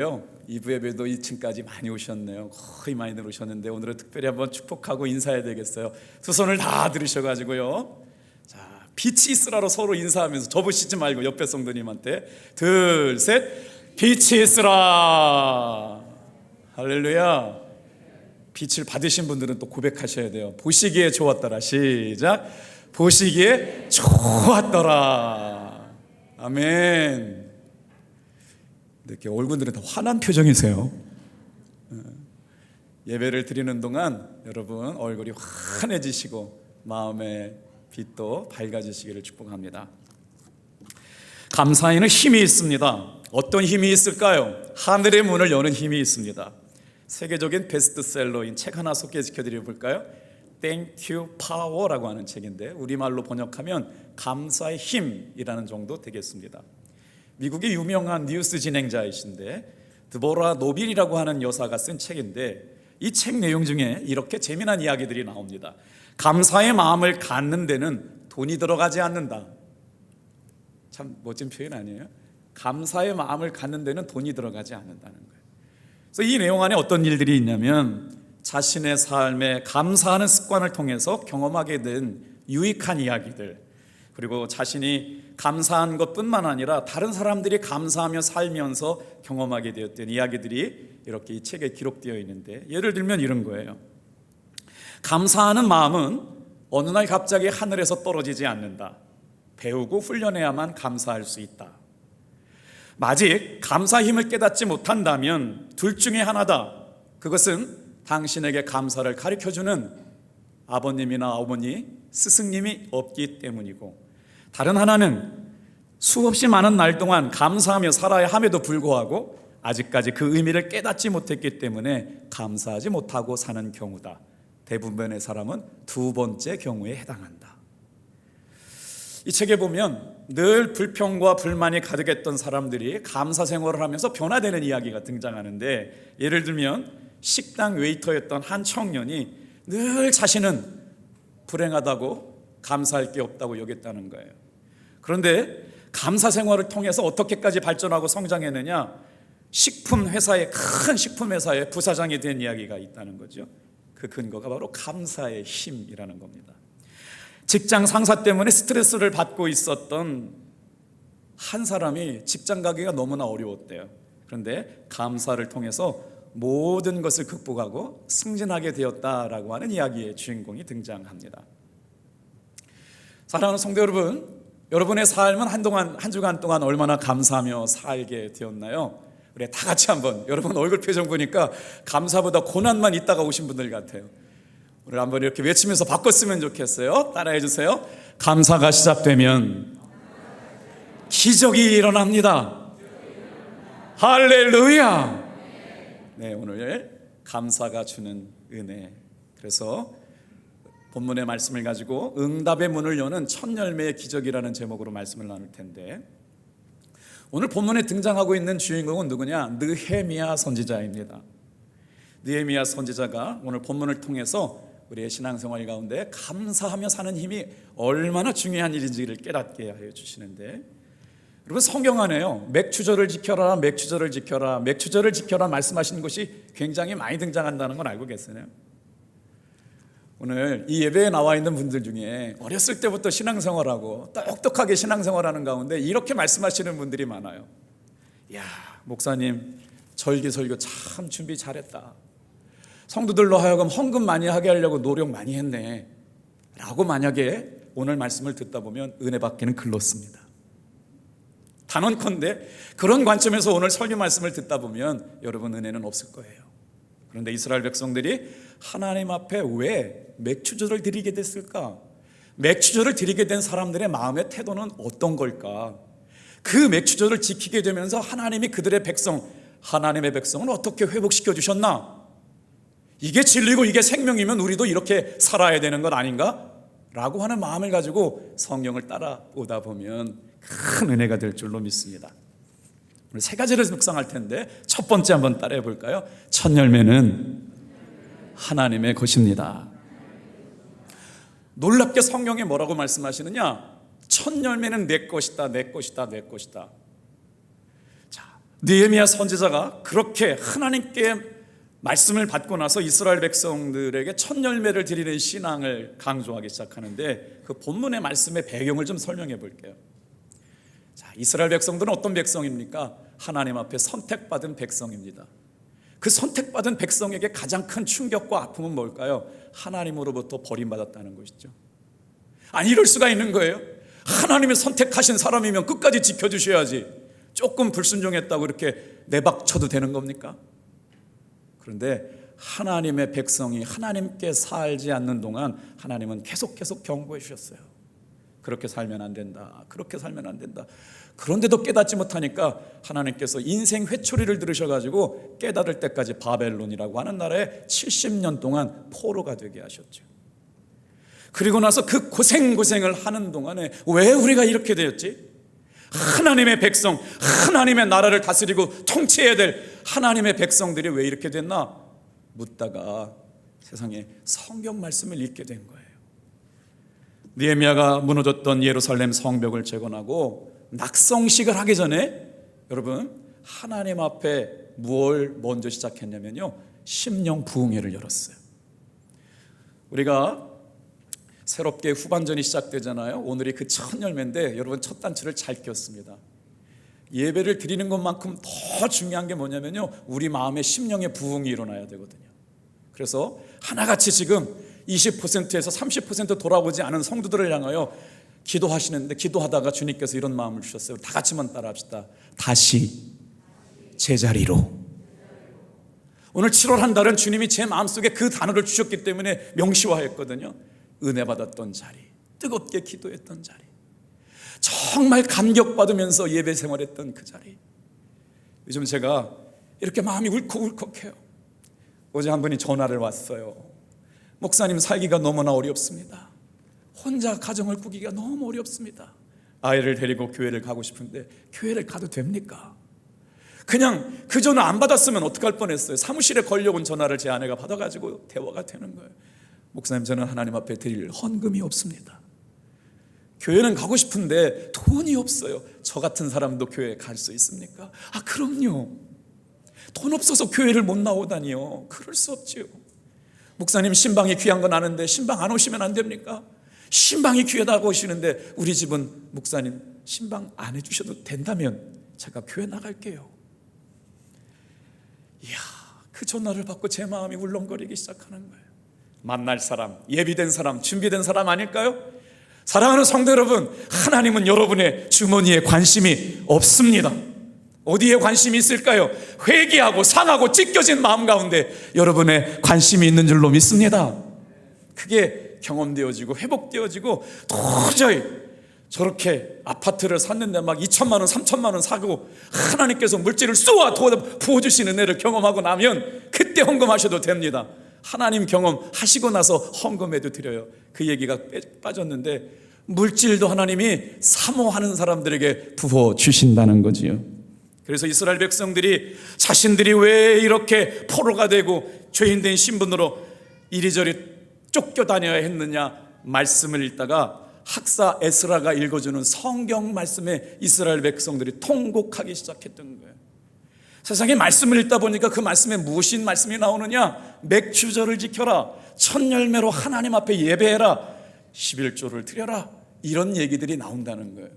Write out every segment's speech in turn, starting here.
2부 예배도 2층까지 많이 오셨네요. 거의 많이 들어오셨는데 오늘은 특별히 한번 축복하고 인사해야 되겠어요. 두 손을 다 들으셔가지고요. 자, 빛이 있으라로 서로 인사하면서 접으시지 말고 옆에 성도님한테 둘, 셋, 빛이 있으라. 할렐루야. 빛을 받으신 분들은 또 고백하셔야 돼요. 보시기에 좋았더라. 시작. 보시기에 좋았더라. 아멘. 이렇게 얼굴들은 다 화난 표정이세요. 예배를 드리는 동안 여러분 얼굴이 환해지시고 마음의 빛도 밝아지시기를 축복합니다. 감사에는 힘이 있습니다. 어떤 힘이 있을까요? 하늘의 문을 여는 힘이 있습니다. 세계적인 베스트셀러인 책 하나 소개시켜 드려볼까요? Thank you Power라고 하는 책인데 우리말로 번역하면 감사의 힘이라는 정도 되겠습니다. 미국의 유명한 뉴스 진행자이신데 드보라 노빌이라고 하는 여사가 쓴 책인데 이 책 내용 중에 이렇게 재미난 이야기들이 나옵니다. 감사의 마음을 갖는 데는 돈이 들어가지 않는다. 참 멋진 표현 아니에요? 감사의 마음을 갖는 데는 돈이 들어가지 않는다는 거예요. 그래서 이 내용 안에 어떤 일들이 있냐면 자신의 삶에 감사하는 습관을 통해서 경험하게 된 유익한 이야기들, 그리고 자신이 감사한 것뿐만 아니라 다른 사람들이 감사하며 살면서 경험하게 되었던 이야기들이 이렇게 이 책에 기록되어 있는데, 예를 들면 이런 거예요. 감사하는 마음은 어느 날 갑자기 하늘에서 떨어지지 않는다. 배우고 훈련해야만 감사할 수 있다. 아직 감사 힘을 깨닫지 못한다면 둘 중에 하나다. 그것은 당신에게 감사를 가르쳐주는 아버님이나 어머니, 스승님이 없기 때문이고, 다른 하나는 수없이 많은 날 동안 감사하며 살아야 함에도 불구하고 아직까지 그 의미를 깨닫지 못했기 때문에 감사하지 못하고 사는 경우다. 대부분의 사람은 두 번째 경우에 해당한다. 이 책에 보면 늘 불평과 불만이 가득했던 사람들이 감사 생활을 하면서 변화되는 이야기가 등장하는데, 예를 들면 식당 웨이터였던 한 청년이 늘 자신은 불행하다고 감사할 게 없다고 여겼다는 거예요. 그런데 감사 생활을 통해서 어떻게까지 발전하고 성장했느냐? 식품 회사의, 큰 식품 회사의 부사장이 된 이야기가 있다는 거죠. 그 근거가 바로 감사의 힘이라는 겁니다. 직장 상사 때문에 스트레스를 받고 있었던 한 사람이 직장 가기가 너무나 어려웠대요. 그런데 감사를 통해서 모든 것을 극복하고 승진하게 되었다라고 하는 이야기의 주인공이 등장합니다. 사랑하는 성도 여러분, 여러분의 삶은 한 주간 동안 얼마나 감사하며 살게 되었나요? 우리 다 같이 한번, 여러분 얼굴 표정 보니까 감사보다 고난만 있다가 오신 분들 같아요. 오늘 한번 이렇게 외치면서 바꿨으면 좋겠어요. 따라해 주세요. 감사가 시작되면 기적이 일어납니다. 할렐루야. 네, 오늘 감사가 주는 은혜. 그래서 본문의 말씀을 가지고 응답의 문을 여는 첫 열매의 기적이라는 제목으로 말씀을 나눌 텐데, 오늘 본문에 등장하고 있는 주인공은 누구냐? 느헤미야 선지자입니다. 느헤미야 선지자가 오늘 본문을 통해서 우리의 신앙생활 가운데 감사하며 사는 힘이 얼마나 중요한 일인지를 깨닫게 하여 주시는데, 여러분 성경 안에요, 맥추절을 지켜라, 맥추절을 지켜라, 맥추절을 지켜라 말씀하시는 것이 굉장히 많이 등장한다는 건 알고 계세요? 오늘 이 예배에 나와 있는 분들 중에 어렸을 때부터 신앙생활하고 똑똑하게 신앙생활하는 가운데 이렇게 말씀하시는 분들이 많아요. 야, 목사님 절기설교 참 준비 잘했다. 성도들로 하여금 헌금 많이 하게 하려고 노력 많이 했네 라고 만약에 오늘 말씀을 듣다 보면 은혜 받기는 글렀습니다. 단언컨대 그런 관점에서 오늘 설교 말씀을 듣다 보면 여러분 은혜는 없을 거예요. 그런데 이스라엘 백성들이 하나님 앞에 왜 맥추절을 드리게 됐을까? 맥추절을 드리게 된 사람들의 마음의 태도는 어떤 걸까? 그 맥추절을 지키게 되면서 하나님이 그들의 백성, 하나님의 백성은 어떻게 회복시켜 주셨나? 이게 진리고 이게 생명이면 우리도 이렇게 살아야 되는 것 아닌가? 라고 하는 마음을 가지고 성경을 따라오다 보면 큰 은혜가 될 줄로 믿습니다. 오늘 세 가지를 묵상할 텐데 첫 번째 한번 따라해 볼까요? 첫 열매는 하나님의 것입니다. 놀랍게 성경에 뭐라고 말씀하시느냐? 첫 열매는 내 것이다, 내 것이다, 내 것이다. 자, 느헤미야 선지자가 그렇게 하나님께 말씀을 받고 나서 이스라엘 백성들에게 첫 열매를 드리는 신앙을 강조하기 시작하는데, 그 본문의 말씀의 배경을 좀 설명해 볼게요. 자, 이스라엘 백성들은 어떤 백성입니까? 하나님 앞에 선택받은 백성입니다. 그 선택받은 백성에게 가장 큰 충격과 아픔은 뭘까요? 하나님으로부터 버림받았다는 것이죠. 아니, 이럴 수가 있는 거예요? 하나님이 선택하신 사람이면 끝까지 지켜주셔야지, 조금 불순종했다고 이렇게 내박쳐도 되는 겁니까? 그런데 하나님의 백성이 하나님께 살지 않는 동안 하나님은 계속 경고해 주셨어요. 그렇게 살면 안 된다, 그렇게 살면 안 된다. 그런데도 깨닫지 못하니까 하나님께서 인생 회초리를 들으셔가지고 깨달을 때까지 바벨론이라고 하는 나라에 70년 동안 포로가 되게 하셨죠. 그리고 나서 그 고생을 하는 동안에 왜 우리가 이렇게 되었지? 하나님의 백성, 하나님의 나라를 다스리고 통치해야 될 하나님의 백성들이 왜 이렇게 됐나 묻다가 세상에 성경 말씀을 읽게 된 거예요. 느헤미야가 무너졌던 예루살렘 성벽을 재건하고 낙성식을 하기 전에 여러분, 하나님 앞에 무엇을 먼저 시작했냐면요, 심령 부흥회를 열었어요. 우리가 새롭게 후반전이 시작되잖아요. 오늘이 그 첫 열매인데 여러분, 첫 단추를 잘 꼈습니다. 예배를 드리는 것만큼 더 중요한 게 뭐냐면요, 우리 마음의 심령의 부흥이 일어나야 되거든요. 그래서 하나같이 지금 20%에서 30% 돌아오지 않은 성도들을 향하여 기도하시는데, 기도하다가 주님께서 이런 마음을 주셨어요. 다 같이만 따라합시다. 다시 제자리로. 오늘 7월 한 달은 주님이 제 마음속에 그 단어를 주셨기 때문에 명시화했거든요. 은혜 받았던 자리, 뜨겁게 기도했던 자리, 정말 감격받으면서 예배 생활했던 그 자리. 요즘 제가 이렇게 마음이 울컥울컥해요. 어제 한 분이 전화를 왔어요. 목사님, 살기가 너무나 어렵습니다. 혼자 가정을 꾸기가 너무 어렵습니다. 아이를 데리고 교회를 가고 싶은데 교회를 가도 됩니까? 그냥 그 전화 안 받았으면 어떡할 뻔했어요. 사무실에 걸려온 전화를 제 아내가 받아가지고 대화가 되는 거예요. 목사님, 저는 하나님 앞에 드릴 헌금이 없습니다. 교회는 가고 싶은데 돈이 없어요. 저 같은 사람도 교회에 갈 수 있습니까? 아, 그럼요. 돈 없어서 교회를 못 나오다니요. 그럴 수 없지요. 목사님, 신방이 귀한 건 아는데 신방 안 오시면 안 됩니까? 신방이 귀하다고 오시는데 우리 집은 목사님 신방 안 해주셔도 된다면 제가 교회 나갈게요. 이야, 그 전화를 받고 제 마음이 울렁거리기 시작하는 거예요. 만날 사람, 예비된 사람, 준비된 사람 아닐까요? 사랑하는 성도 여러분, 하나님은 여러분의 주머니에 관심이 없습니다. 어디에 관심이 있을까요? 회개하고 상하고 찢겨진 마음 가운데 여러분의 관심이 있는 줄로 믿습니다. 그게 경험되어지고 회복되어지고, 도저히 저렇게 아파트를 샀는데 막 2천만 원, 3천만 원 사고 하나님께서 물질을 쏘아 부어주시는 은혜를 경험하고 나면 그때 헌금하셔도 됩니다. 하나님 경험하시고 나서 헌금해도 드려요. 그 얘기가 빠졌는데, 물질도 하나님이 사모하는 사람들에게 부어주신다는 거지요. 그래서 이스라엘 백성들이 자신들이 왜 이렇게 포로가 되고 죄인된 신분으로 이리저리 쫓겨다녀야 했느냐 말씀을 읽다가 학사 에스라가 읽어주는 성경 말씀에 이스라엘 백성들이 통곡하기 시작했던 거예요. 세상에 말씀을 읽다 보니까 그 말씀에 무엇인 말씀이 나오느냐, 맥주절을 지켜라, 첫 열매로 하나님 앞에 예배해라, 11조를 드려라, 이런 얘기들이 나온다는 거예요.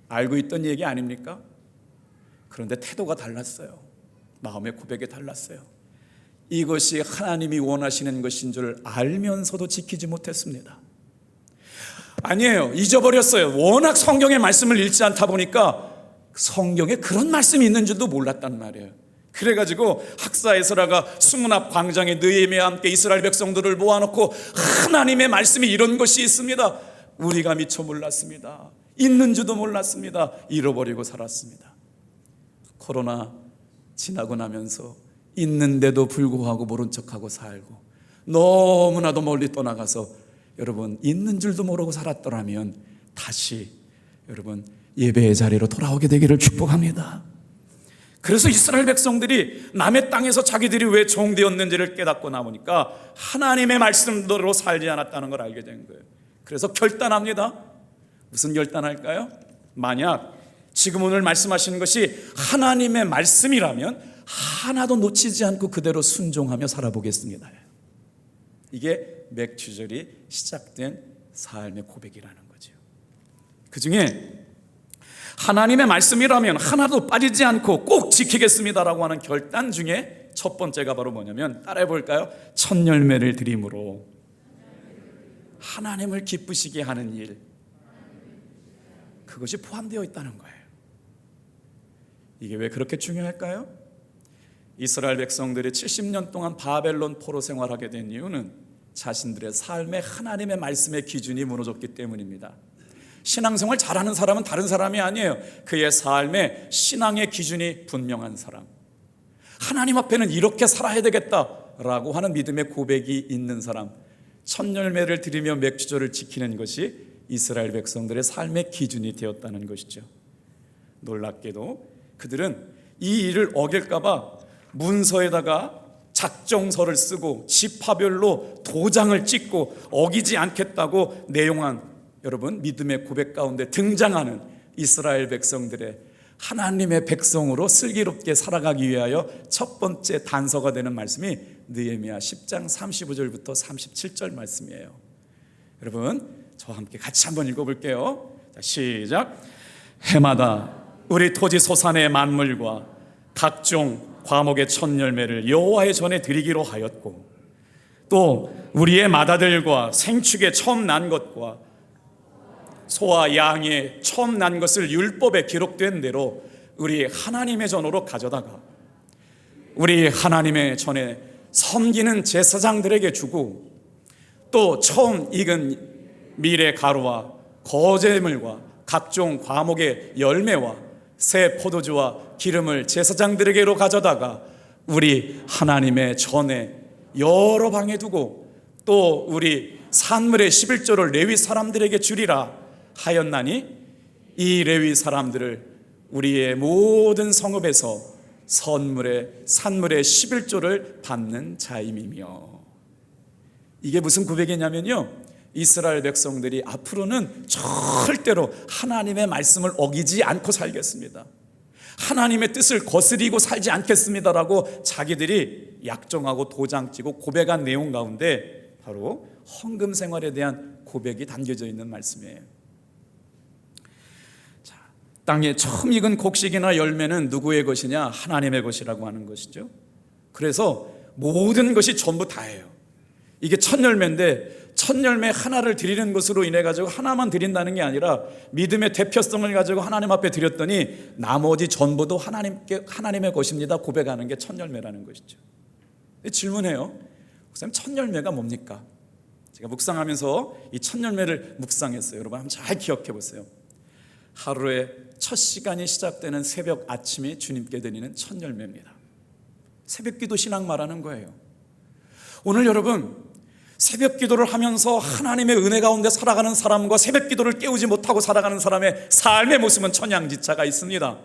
알고 있던 얘기 아닙니까? 그런데 태도가 달랐어요. 마음의 고백이 달랐어요. 이것이 하나님이 원하시는 것인 줄 알면서도 지키지 못했습니다. 아니에요, 잊어버렸어요. 워낙 성경의 말씀을 읽지 않다 보니까 성경에 그런 말씀이 있는 줄도 몰랐단 말이에요. 그래가지고 학사 에스라가 수문 앞 광장에 느헤미야와 함께 이스라엘 백성들을 모아놓고 하나님의 말씀이 이런 것이 있습니다. 우리가 미처 몰랐습니다. 있는 줄도 몰랐습니다. 잃어버리고 살았습니다. 코로나 지나고 나면서 있는데도 불구하고 모른 척하고 살고 너무나도 멀리 떠나가서 여러분 있는 줄도 모르고 살았더라면 다시 여러분 예배의 자리로 돌아오게 되기를 축복합니다. 그래서 이스라엘 백성들이 남의 땅에서 자기들이 왜 종되었는지를 깨닫고 나오니까 하나님의 말씀대로 살지 않았다는 걸 알게 된 거예요. 그래서 결단합니다. 무슨 결단할까요? 만약 지금 오늘 말씀하시는 것이 하나님의 말씀이라면 하나도 놓치지 않고 그대로 순종하며 살아보겠습니다. 이게 맥주절이 시작된 삶의 고백이라는 거죠. 그 중에 하나님의 말씀이라면 하나도 빠지지 않고 꼭 지키겠습니다라고 하는 결단 중에 첫 번째가 바로 뭐냐면, 따라해 볼까요? 첫 열매를 드림으로 하나님을 기쁘시게 하는 일, 그것이 포함되어 있다는 거예요. 이게 왜 그렇게 중요할까요? 이스라엘 백성들이 70년 동안 바벨론 포로 생활하게 된 이유는 자신들의 삶에 하나님의 말씀의 기준이 무너졌기 때문입니다. 신앙생활 잘하는 사람은 다른 사람이 아니에요. 그의 삶에 신앙의 기준이 분명한 사람, 하나님 앞에는 이렇게 살아야 되겠다라고 하는 믿음의 고백이 있는 사람, 첫 열매를 드리며 맥주절을 지키는 것이 이스라엘 백성들의 삶의 기준이 되었다는 것이죠. 놀랍게도 그들은 이 일을 어길까 봐 문서에다가 작정서를 쓰고 지파별로 도장을 찍고 어기지 않겠다고 내용한, 여러분, 믿음의 고백 가운데 등장하는 이스라엘 백성들의 하나님의 백성으로 슬기롭게 살아가기 위하여 첫 번째 단서가 되는 말씀이 느헤미야 10장 35절부터 37절 말씀이에요. 여러분, 저와 함께 같이 한번 읽어볼게요. 자, 시작. 해마다 우리 토지 소산의 만물과 각종 과목의 첫 열매를 여호와의 전에 드리기로 하였고, 또 우리의 마다들과 생축에 처음 난 것과 소와 양의 처음 난 것을 율법에 기록된 대로 우리 하나님의 전으로 가져다가 우리 하나님의 전에 섬기는 제사장들에게 주고, 또 처음 익은 밀의 가루와 거제물과 각종 과목의 열매와 새 포도주와 기름을 제사장들에게로 가져다가 우리 하나님의 전에 여러 방에 두고, 또 우리 산물의 11조를 레위 사람들에게 주리라 하였나니, 이 레위 사람들을 우리의 모든 성읍에서 산물의 11조를 받는 자임이며. 이게 무슨 고백이냐면요, 이스라엘 백성들이 앞으로는 절대로 하나님의 말씀을 어기지 않고 살겠습니다, 하나님의 뜻을 거스리고 살지 않겠습니다라고 자기들이 약정하고 도장찍고 고백한 내용 가운데 바로 헌금 생활에 대한 고백이 담겨져 있는 말씀이에요. 자, 땅에 처음 익은 곡식이나 열매는 누구의 것이냐? 하나님의 것이라고 하는 것이죠. 그래서 모든 것이 전부 다예요. 이게 첫 열매인데, 첫 열매 하나를 드리는 것으로 인해 가지고 하나만 드린다는 게 아니라 믿음의 대표성을 가지고 하나님 앞에 드렸더니 나머지 전부도 하나님의 것입니다 고백하는 게 첫 열매라는 것이죠. 질문해요. 목사님, 첫 열매가 뭡니까? 제가 묵상하면서 이 첫 열매를 묵상했어요. 여러분 한번 잘 기억해 보세요. 하루의 첫 시간이 시작되는 새벽 아침이 주님께 드리는 첫 열매입니다. 새벽 기도 신앙 말하는 거예요. 오늘 여러분, 새벽 기도를 하면서 하나님의 은혜 가운데 살아가는 사람과 새벽 기도를 깨우지 못하고 살아가는 사람의 삶의 모습은 천양지차가 있습니다.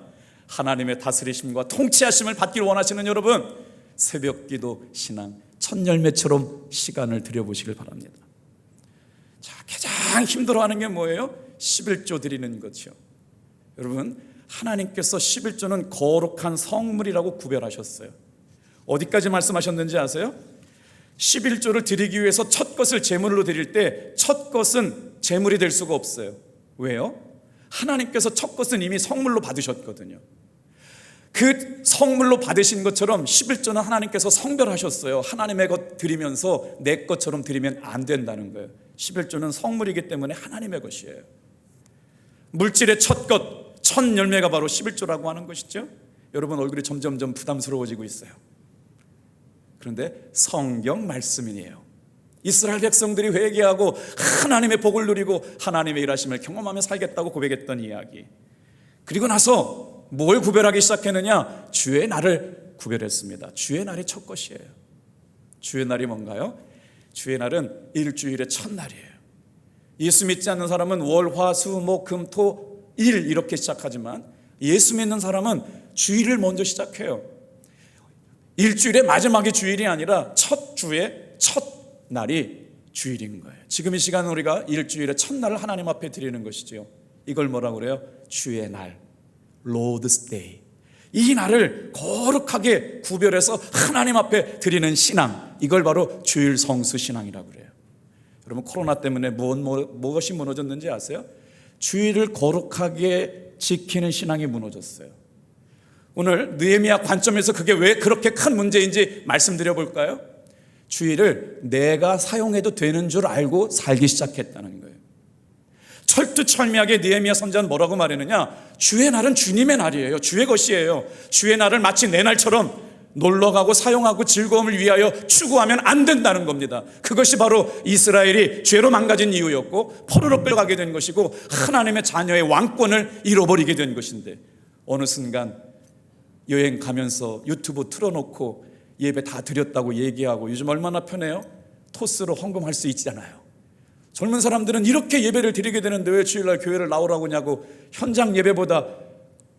하나님의 다스리심과 통치하심을 받기를 원하시는 여러분, 새벽 기도 신앙 첫 열매처럼 시간을 들여보시길 바랍니다. 자, 가장 힘들어하는 게 뭐예요? 11조 드리는 거죠. 여러분, 하나님께서 11조는 거룩한 성물이라고 구별하셨어요. 어디까지 말씀하셨는지 아세요? 11조를 드리기 위해서 첫 것을 제물로 드릴 때 첫 것은 제물이 될 수가 없어요. 왜요? 하나님께서 첫 것은 이미 성물로 받으셨거든요. 그 성물로 받으신 것처럼 11조는 하나님께서 성별하셨어요. 하나님의 것 드리면서 내 것처럼 드리면 안 된다는 거예요. 11조는 성물이기 때문에 하나님의 것이에요. 물질의 첫 것, 첫 열매가 바로 11조라고 하는 것이죠. 여러분 얼굴이 점점점 부담스러워지고 있어요. 그런데 성경 말씀이에요. 이스라엘 백성들이 회개하고 하나님의 복을 누리고 하나님의 일하심을 경험하며 살겠다고 고백했던 이야기. 그리고 나서 뭘 구별하기 시작했느냐? 주의 날을 구별했습니다. 주의 날이 첫 것이에요. 주의 날이 뭔가요? 주의 날은 일주일의 첫 날이에요. 예수 믿지 않는 사람은 월, 화, 수, 목, 금, 토, 일 이렇게 시작하지만 예수 믿는 사람은 주일을 먼저 시작해요. 일주일의 마지막이 주일이 아니라 첫 주의 첫 날이 주일인 거예요. 지금 이 시간 우리가 일주일의 첫날을 하나님 앞에 드리는 것이지요. 이걸 뭐라고 그래요? 주의 날. Lord's Day. 이 날을 거룩하게 구별해서 하나님 앞에 드리는 신앙, 이걸 바로 주일 성수 신앙이라고 그래요. 여러분, 코로나 때문에 무엇이 무너졌는지 아세요? 주일을 거룩하게 지키는 신앙이 무너졌어요. 오늘 느헤미야 관점에서 그게 왜 그렇게 큰 문제인지 말씀드려 볼까요? 주일을 내가 사용해도 되는 줄 알고 살기 시작했다는 거예요. 철두철미하게 느헤미야 선지자는 뭐라고 말했느냐? 주의 날은 주님의 날이에요. 주의 것이에요. 주의 날을 마치 내 날처럼 놀러가고 사용하고 즐거움을 위하여 추구하면 안 된다는 겁니다. 그것이 바로 이스라엘이 죄로 망가진 이유였고 포로로 끌려가게 된 것이고 하나님의 자녀의 왕권을 잃어버리게 된 것인데, 어느 순간 여행 가면서 유튜브 틀어놓고 예배 다 드렸다고 얘기하고, 요즘 얼마나 편해요? 토스로 헌금할 수 있잖아요. 젊은 사람들은 이렇게 예배를 드리게 되는데 왜 주일날 교회를 나오라고 하냐고, 현장 예배보다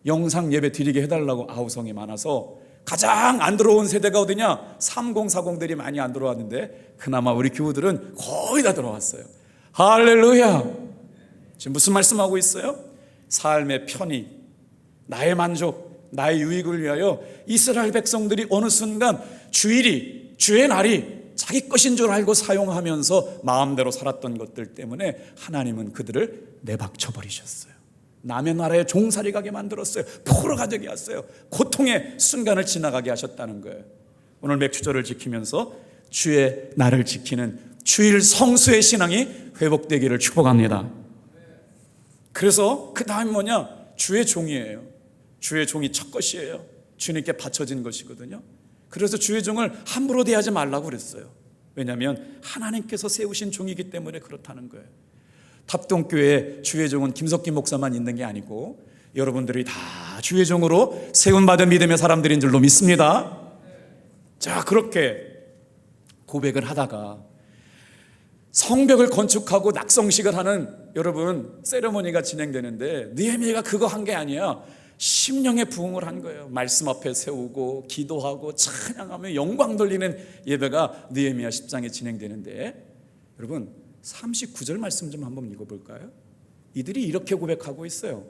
영상 예배 드리게 해달라고 아우성이 많아서 가장 안 들어온 세대가 어디냐? 3040들이 많이 안 들어왔는데 그나마 우리 교우들은 거의 다 들어왔어요. 할렐루야. 지금 무슨 말씀하고 있어요? 삶의 편의, 나의 만족, 나의 유익을 위하여 이스라엘 백성들이 어느 순간 주일이, 주의 날이 자기 것인 줄 알고 사용하면서 마음대로 살았던 것들 때문에 하나님은 그들을 내박쳐 버리셨어요. 남의 나라에 종살이 가게 만들었어요. 포로가 되게 했어요. 고통의 순간을 지나가게 하셨다는 거예요. 오늘 맥주절을 지키면서 주의 날을 지키는 주일 성수의 신앙이 회복되기를 축복합니다. 그래서 그 다음이 뭐냐? 주의 종이에요. 주의 종이 첫 것이에요. 주님께 바쳐진 것이거든요. 그래서 주의 종을 함부로 대하지 말라고 그랬어요. 왜냐하면 하나님께서 세우신 종이기 때문에 그렇다는 거예요. 답동교회 주의 종은 김석기 목사만 있는 게 아니고 여러분들이 다 주의 종으로 세움받은 믿음의 사람들인 줄로 믿습니다. 자, 그렇게 고백을 하다가 성벽을 건축하고 낙성식을 하는 여러분 세레모니가 진행되는데, 느헤미야가 그거 한 게 아니야. 심령의 부흥을 한 거예요. 말씀 앞에 세우고 기도하고 찬양하며 영광 돌리는 예배가 느헤미야 10장에 진행되는데, 여러분 39절 말씀 좀 한번 읽어볼까요? 이들이 이렇게 고백하고 있어요.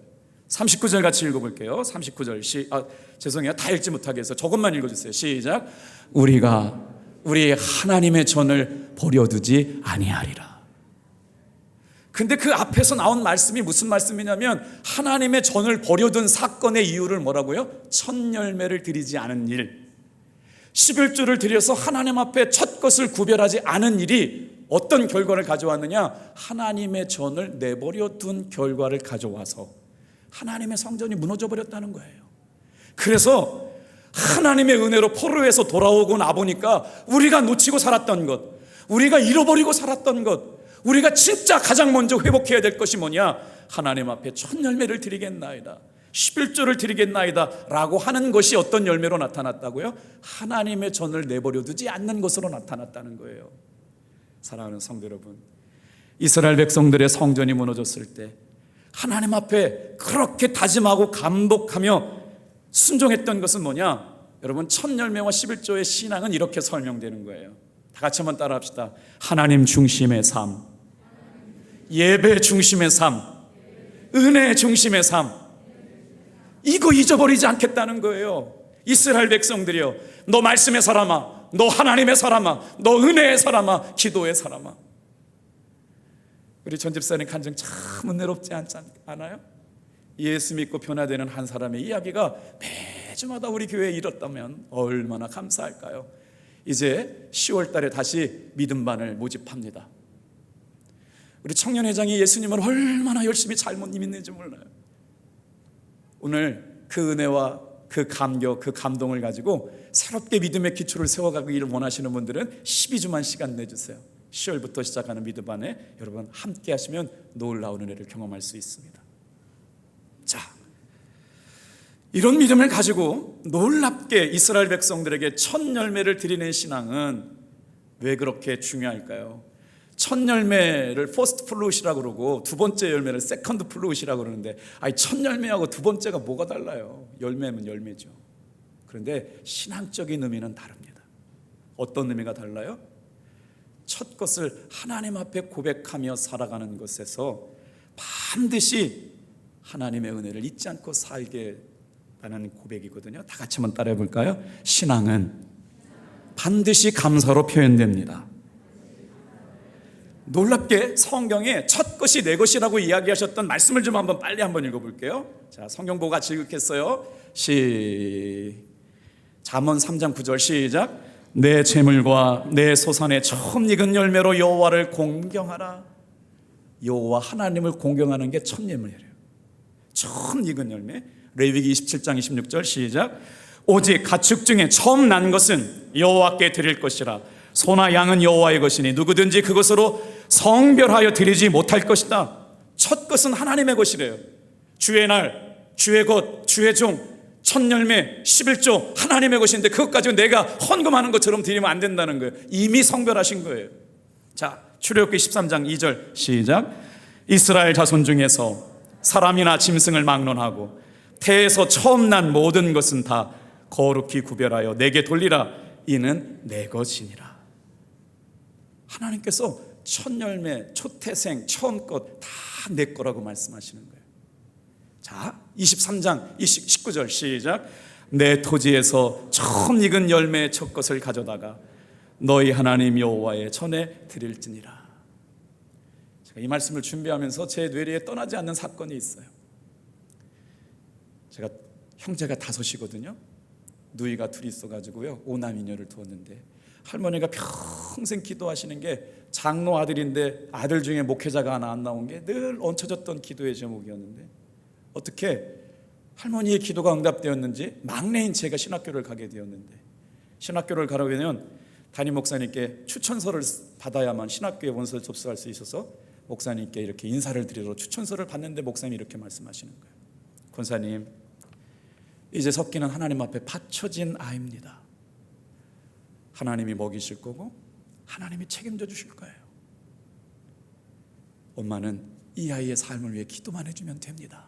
39절 같이 읽어볼게요. 39절 죄송해요, 다 읽지 못하게 해서 저것만 읽어주세요. 시작. 우리가 우리 하나님의 전을 버려두지 아니하리라. 근데 그 앞에서 나온 말씀이 무슨 말씀이냐면, 하나님의 전을 버려둔 사건의 이유를 뭐라고요? 첫 열매를 드리지 않은 일, 11조를 드려서 하나님 앞에 첫 것을 구별하지 않은 일이 어떤 결과를 가져왔느냐? 하나님의 전을 내버려 둔 결과를 가져와서 하나님의 성전이 무너져 버렸다는 거예요. 그래서 하나님의 은혜로 포로에서 돌아오고 나보니까 우리가 놓치고 살았던 것, 우리가 잃어버리고 살았던 것, 우리가 진짜 가장 먼저 회복해야 될 것이 뭐냐? 하나님 앞에 첫 열매를 드리겠나이다, 11조를 드리겠나이다 라고 하는 것이 어떤 열매로 나타났다고요? 하나님의 전을 내버려 두지 않는 것으로 나타났다는 거예요. 사랑하는 성도 여러분, 이스라엘 백성들의 성전이 무너졌을 때 하나님 앞에 그렇게 다짐하고 감독하며 순종했던 것은 뭐냐? 여러분, 첫 열매와 11조의 신앙은 이렇게 설명되는 거예요. 다 같이 한번 따라 합시다. 하나님 중심의 삶, 예배 중심의 삶, 은혜 중심의 삶, 이거 잊어버리지 않겠다는 거예요. 이스라엘 백성들이요, 너 말씀의 사람아, 너 하나님의 사람아, 너 은혜의 사람아, 기도의 사람아. 우리 전 집사님 간증 참 은혜롭지 않아요? 예수 믿고 변화되는 한 사람의 이야기가 매주마다 우리 교회에 이뤘다면 얼마나 감사할까요? 이제 10월 달에 다시 믿음반을 모집합니다. 우리 청년회장이 예수님을 얼마나 열심히 잘못 믿는지 몰라요. 오늘 그 은혜와 그 감격, 그 감동을 가지고 새롭게 믿음의 기초를 세워가기를 원하시는 분들은 12주만 시간 내주세요. 10월부터 시작하는 믿음반에 여러분 함께 하시면 놀라운 은혜를 경험할 수 있습니다. 자, 이런 믿음을 가지고 놀랍게 이스라엘 백성들에게 첫 열매를 드리는 신앙은 왜 그렇게 중요할까요? 첫 열매를 퍼스트 플루잇이라고 그러고 두 번째 열매를 세컨드 플루잇이라고 그러는데, 첫 열매하고 두 번째가 뭐가 달라요? 열매면 열매죠. 그런데 신앙적인 의미는 다릅니다. 어떤 의미가 달라요? 첫 것을 하나님 앞에 고백하며 살아가는 것에서 반드시 하나님의 은혜를 잊지 않고 살게 라는 고백이거든요. 다 같이 한번 따라해 볼까요? 신앙은 반드시 감사로 표현됩니다. 놀랍게 성경에 첫 것이 내 것이라고 이야기하셨던 말씀을 좀 한번 빨리 한번 읽어볼게요. 자, 성경 보고 같이 읽겠어요. 잠언 3장 9절 시작. 내 재물과 내 소산의 처음 익은 열매로 여호와를 공경하라. 여호와 하나님을 공경하는 게 첫 예물이래요. 처음 익은 열매. 레위기 27장 26절 시작. 오직 가축 중에 처음 난 것은 여호와께 드릴 것이라. 소나 양은 여호와의 것이니 누구든지 그것으로 성별하여 드리지 못할 것이다. 첫 것은 하나님의 것이래요. 주의 날, 주의 것, 주의 종, 첫 열매, 11조 하나님의 것인데 그것 가지고 내가 헌금하는 것처럼 드리면 안 된다는 거예요. 이미 성별하신 거예요. 자, 출애굽기 13장 2절 시작. 이스라엘 자손 중에서 사람이나 짐승을 막론하고 태에서 처음 난 모든 것은 다 거룩히 구별하여 내게 돌리라. 이는 내 것이니라. 하나님께서 첫 열매, 초태생, 처음 것 다 내 거라고 말씀하시는 거예요. 자, 23장 19절 시작. 내 토지에서 처음 익은 열매의 첫 것을 가져다가 너희 하나님 여호와의 전에 드릴지니라. 제가 이 말씀을 준비하면서 제 뇌리에 떠나지 않는 사건이 있어요. 제가 형제가 5이거든요. 누이가 2 있어가지고요, 5남이녀를 두었는데 할머니가 평생 기도하시는 게 장로 아들인데 아들 중에 목회자가 하나 안 나온 게 늘 얹혀졌던 기도의 제목이었는데 어떻게 할머니의 기도가 응답되었는지 막내인 제가 신학교를 가게 되었는데, 신학교를 가려고 하면 담임 목사님께 추천서를 받아야만 신학교에 원서를 접수할 수 있어서 목사님께 이렇게 인사를 드리러 추천서를 받는데 목사님이 이렇게 말씀하시는 거예요. 권사님, 이제 석기는 하나님 앞에 바쳐진 아이입니다. 하나님이 먹이실 거고 하나님이 책임져 주실 거예요. 엄마는 이 아이의 삶을 위해 기도만 해주면 됩니다.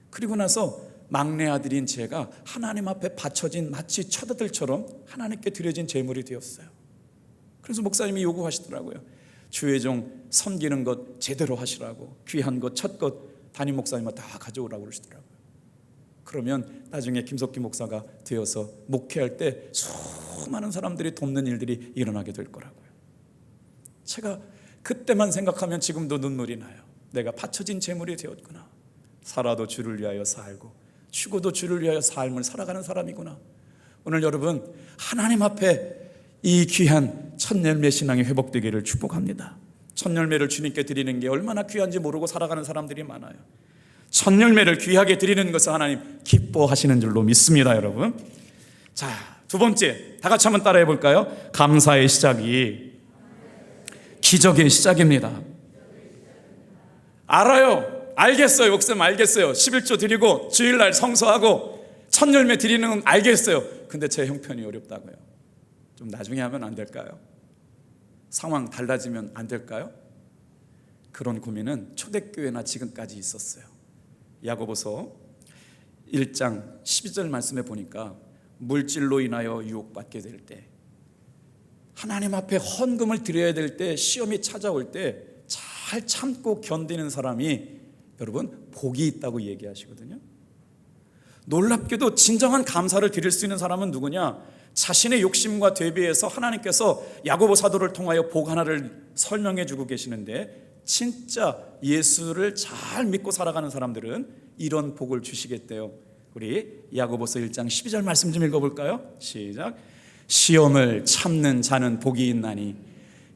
그리고 나서 막내 아들인 제가 하나님 앞에 바쳐진 마치 첫 아들처럼 하나님께 드려진 제물이 되었어요. 그래서 목사님이 요구하시더라고요. 주의 종 섬기는 것 제대로 하시라고, 귀한 것 첫 것 담임 목사님은 다 가져오라고 그러시더라고요. 그러면 나중에 김석기 목사가 되어서 목회할 때 수많은 사람들이 돕는 일들이 일어나게 될 거라고요. 제가 그때만 생각하면 지금도 눈물이 나요. 내가 바쳐진 제물이 되었구나. 살아도 주를 위하여 살고 죽어도 주를 위하여 삶을 살아가는 사람이구나. 오늘 여러분, 하나님 앞에 이 귀한 첫 열매 신앙이 회복되기를 축복합니다. 첫 열매를 주님께 드리는 게 얼마나 귀한지 모르고 살아가는 사람들이 많아요. 첫 열매를 귀하게 드리는 것을 하나님 기뻐하시는 줄로 믿습니다, 여러분. 자, 두 번째, 다 같이 한번 따라해 볼까요? 감사의 시작이 기적의 시작입니다. 알아요. 알겠어요. 목사님 알겠어요. 11조 드리고 주일날 성서하고 첫 열매 드리는 건 알겠어요. 근데 제 형편이 어렵다고요. 좀 나중에 하면 안 될까요? 상황 달라지면 안 될까요? 그런 고민은 초대교회나 지금까지 있었어요. 야고보서 1장 12절 말씀에 보니까 물질로 인하여 유혹받게 될 때, 하나님 앞에 헌금을 드려야 될 때, 시험이 찾아올 때 잘 참고 견디는 사람이 여러분 복이 있다고 얘기하시거든요. 놀랍게도 진정한 감사를 드릴 수 있는 사람은 누구냐? 자신의 욕심과 대비해서 하나님께서 야고보 사도를 통하여 복 하나를 설명해 주고 계시는데, 진짜 예수를 잘 믿고 살아가는 사람들은 이런 복을 주시겠대요. 우리 야고보서 1장 12절 말씀 좀 읽어볼까요? 시작. 시험을 참는 자는 복이 있나니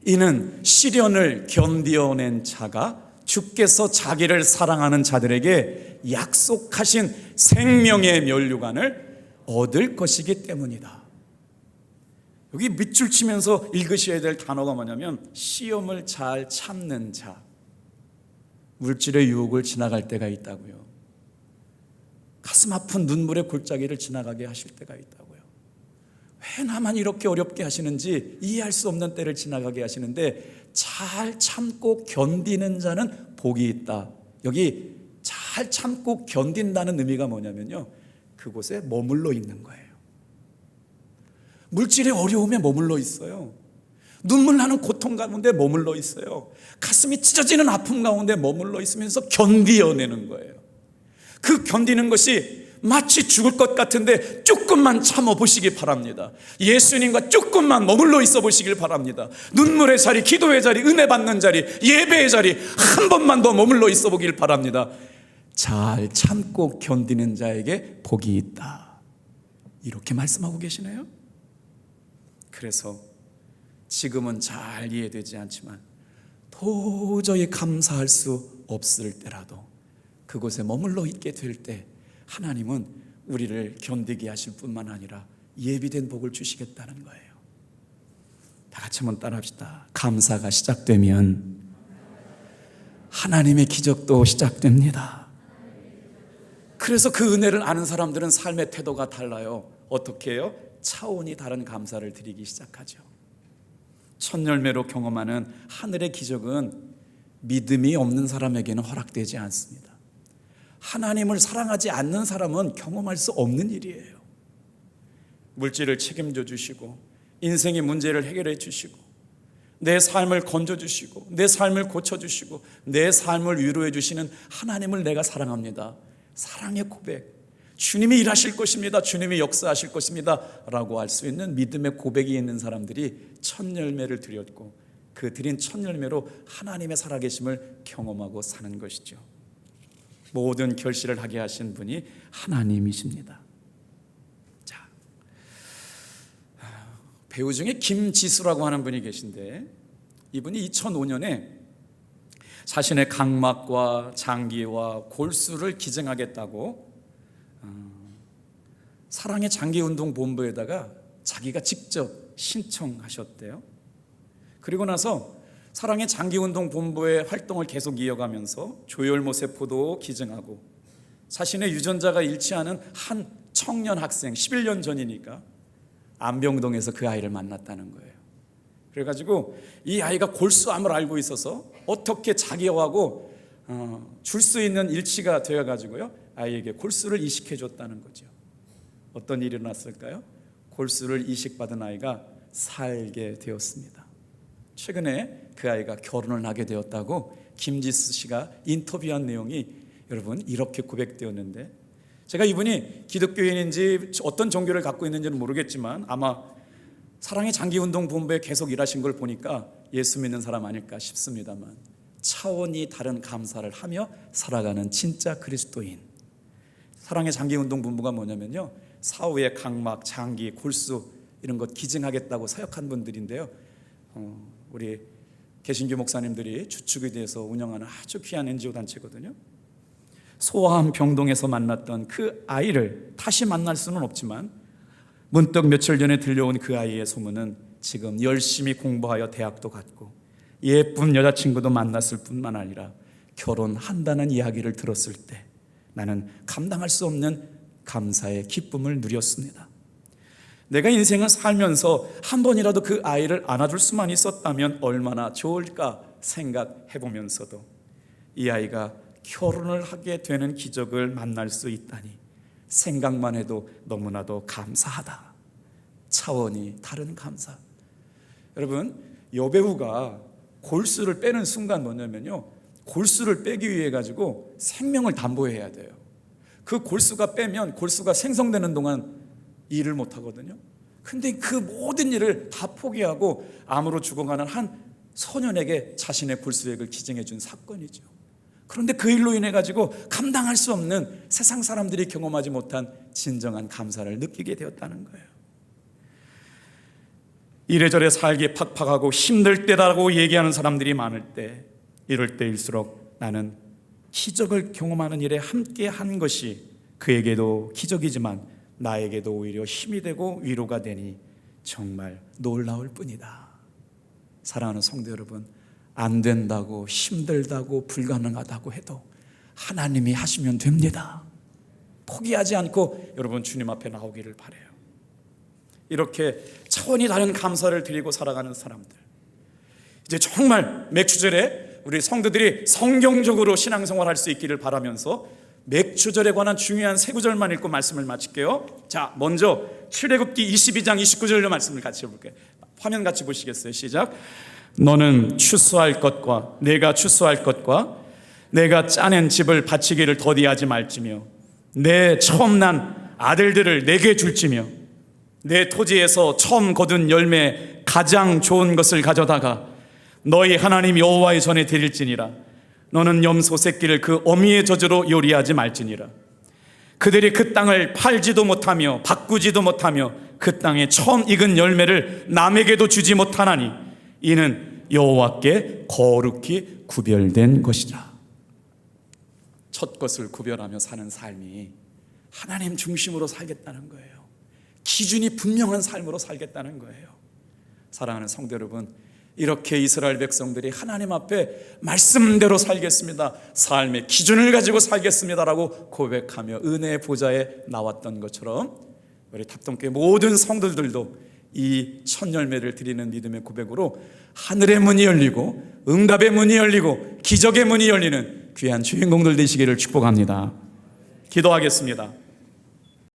이는 시련을 견디어낸 자가 주께서 자기를 사랑하는 자들에게 약속하신 생명의 면류관을 얻을 것이기 때문이다. 여기 밑줄 치면서 읽으셔야 될 단어가 뭐냐면 시험을 잘 참는 자. 물질의 유혹을 지나갈 때가 있다고요. 가슴 아픈 눈물의 골짜기를 지나가게 하실 때가 있다고요. 왜 나만 이렇게 어렵게 하시는지 이해할 수 없는 때를 지나가게 하시는데, 잘 참고 견디는 자는 복이 있다. 여기 잘 참고 견딘다는 의미가 뭐냐면요, 그곳에 머물러 있는 거예요. 물질의 어려움에 머물러 있어요. 눈물 나는 고통 가운데 머물러 있어요. 가슴이 찢어지는 아픔 가운데 머물러 있으면서 견디어내는 거예요. 그 견디는 것이 마치 죽을 것 같은데 조금만 참아보시기 바랍니다. 예수님과 조금만 머물러 있어 보시길 바랍니다. 눈물의 자리, 기도의 자리, 은혜 받는 자리, 예배의 자리 한 번만 더 머물러 있어 보길 바랍니다. 잘 참고 견디는 자에게 복이 있다, 이렇게 말씀하고 계시네요. 그래서 지금은 잘 이해되지 않지만 도저히 감사할 수 없을 때라도 그곳에 머물러 있게 될 때 하나님은 우리를 견디게 하실 뿐만 아니라 예비된 복을 주시겠다는 거예요. 다 같이 한번 따라합시다. 감사가 시작되면 하나님의 기적도 시작됩니다. 그래서 그 은혜를 아는 사람들은 삶의 태도가 달라요. 어떻게 해요? 차원이 다른 감사를 드리기 시작하죠. 첫 열매로 경험하는 하늘의 기적은 믿음이 없는 사람에게는 허락되지 않습니다. 하나님을 사랑하지 않는 사람은 경험할 수 없는 일이에요. 물질을 책임져 주시고 인생의 문제를 해결해 주시고 내 삶을 건져 주시고 내 삶을 고쳐 주시고 내 삶을 위로해 주시는 하나님을 내가 사랑합니다. 사랑의 고백, 주님이 일하실 것입니다, 주님이 역사하실 것입니다 라고 할 수 있는 믿음의 고백이 있는 사람들이 첫 열매를 드렸고 그 드린 첫 열매로 하나님의 살아계심을 경험하고 사는 것이죠. 모든 결실을 하게 하신 분이 하나님이십니다. 자, 배우 중에 김지수라고 하는 분이 계신데 이분이 2005년에 자신의 각막과 장기와 골수를 기증하겠다고 사랑의 장기운동본부에다가 자기가 직접 신청하셨대요. 그리고 나서 사랑의 장기운동본부의 활동을 계속 이어가면서 조혈모세포도 기증하고 자신의 유전자가 일치하는 한 청년 학생, 11년 전이니까 안병동에서 그 아이를 만났다는 거예요. 그래가지고 이 아이가 골수암을 알고 있어서 어떻게 자기하고 줄 수 있는 일치가 되어가지고요, 아이에게 골수를 이식해 줬다는 거죠. 어떤 일이 일어났을까요? 골수를 이식받은 아이가 살게 되었습니다. 최근에 그 아이가 결혼을 하게 되었다고 김지수 씨가 인터뷰한 내용이 여러분 이렇게 고백되었는데, 제가 이분이 기독교인인지 어떤 종교를 갖고 있는지는 모르겠지만 아마 사랑의 장기운동본부에 계속 일하신 걸 보니까 예수 믿는 사람 아닐까 싶습니다만 차원이 다른 감사를 하며 살아가는 진짜 그리스도인. 사랑의 장기운동본부가 뭐냐면요, 사후의 각막, 장기, 골수 이런 것 기증하겠다고 사역한 분들인데요, 우리 개신교 목사님들이 주축이 돼서 운영하는 아주 귀한 NGO 단체거든요. 소아암 병동에서 만났던 그 아이를 다시 만날 수는 없지만 문득 며칠 전에 들려온 그 아이의 소문은 지금 열심히 공부하여 대학도 갔고 예쁜 여자친구도 만났을 뿐만 아니라 결혼한다는 이야기를 들었을 때 나는 감당할 수 없는 감사의 기쁨을 누렸습니다. 내가 인생을 살면서 한 번이라도 그 아이를 안아줄 수만 있었다면 얼마나 좋을까 생각해 보면서도 이 아이가 결혼을 하게 되는 기적을 만날 수 있다니 생각만 해도 너무나도 감사하다. 차원이 다른 감사. 여러분, 여배우가 골수를 빼는 순간 뭐냐면요, 골수를 빼기 위해 가지고 생명을 담보해야 돼요. 그 골수가 빼면 골수가 생성되는 동안 일을 못 하거든요. 근데 그 모든 일을 다 포기하고 암으로 죽어가는 한 소년에게 자신의 골수액을 기증해 준 사건이죠. 그런데 그 일로 인해 가지고 감당할 수 없는 세상 사람들이 경험하지 못한 진정한 감사를 느끼게 되었다는 거예요. 이래저래 살기 팍팍하고 힘들 때라고 얘기하는 사람들이 많을 때, 이럴 때일수록 나는 기적을 경험하는 일에 함께 한 것이 그에게도 기적이지만 나에게도 오히려 힘이 되고 위로가 되니 정말 놀라울 뿐이다. 사랑하는 성도 여러분, 안 된다고 힘들다고 불가능하다고 해도 하나님이 하시면 됩니다. 포기하지 않고 여러분 주님 앞에 나오기를 바라요. 이렇게 차원이 다른 감사를 드리고 살아가는 사람들, 이제 정말 맥주절에 우리 성도들이 성경적으로 신앙생활할 수 있기를 바라면서 맥주절에 관한 중요한 세 구절만 읽고 말씀을 마칠게요. 자, 먼저 출애굽기 22장 29절로 말씀을 같이 해볼게요. 화면 같이 보시겠어요? 시작. 너는 추수할 것과 내가 추수할 것과 내가 짜낸 집을 바치기를 더디하지 말지며 내 처음 난 아들들을 내게 줄지며 내 토지에서 처음 거둔 열매 가장 좋은 것을 가져다가 너희 하나님 여호와의 전에 드릴지니라. 너는 염소 새끼를 그 어미의 젖으로 요리하지 말지니라. 그들이 그 땅을 팔지도 못하며 바꾸지도 못하며 그 땅에 처음 익은 열매를 남에게도 주지 못하나니 이는 여호와께 거룩히 구별된 것이라. 첫 것을 구별하며 사는 삶이 하나님 중심으로 살겠다는 거예요. 기준이 분명한 삶으로 살겠다는 거예요. 사랑하는 성도 여러분, 이렇게 이스라엘 백성들이 하나님 앞에 말씀대로 살겠습니다, 삶의 기준을 가지고 살겠습니다라고 고백하며 은혜의 보좌에 나왔던 것처럼 우리 답동교회 모든 성도들도 이 첫 열매를 드리는 믿음의 고백으로 하늘의 문이 열리고 응답의 문이 열리고 기적의 문이 열리는 귀한 주인공들 되시기를 축복합니다. 기도하겠습니다.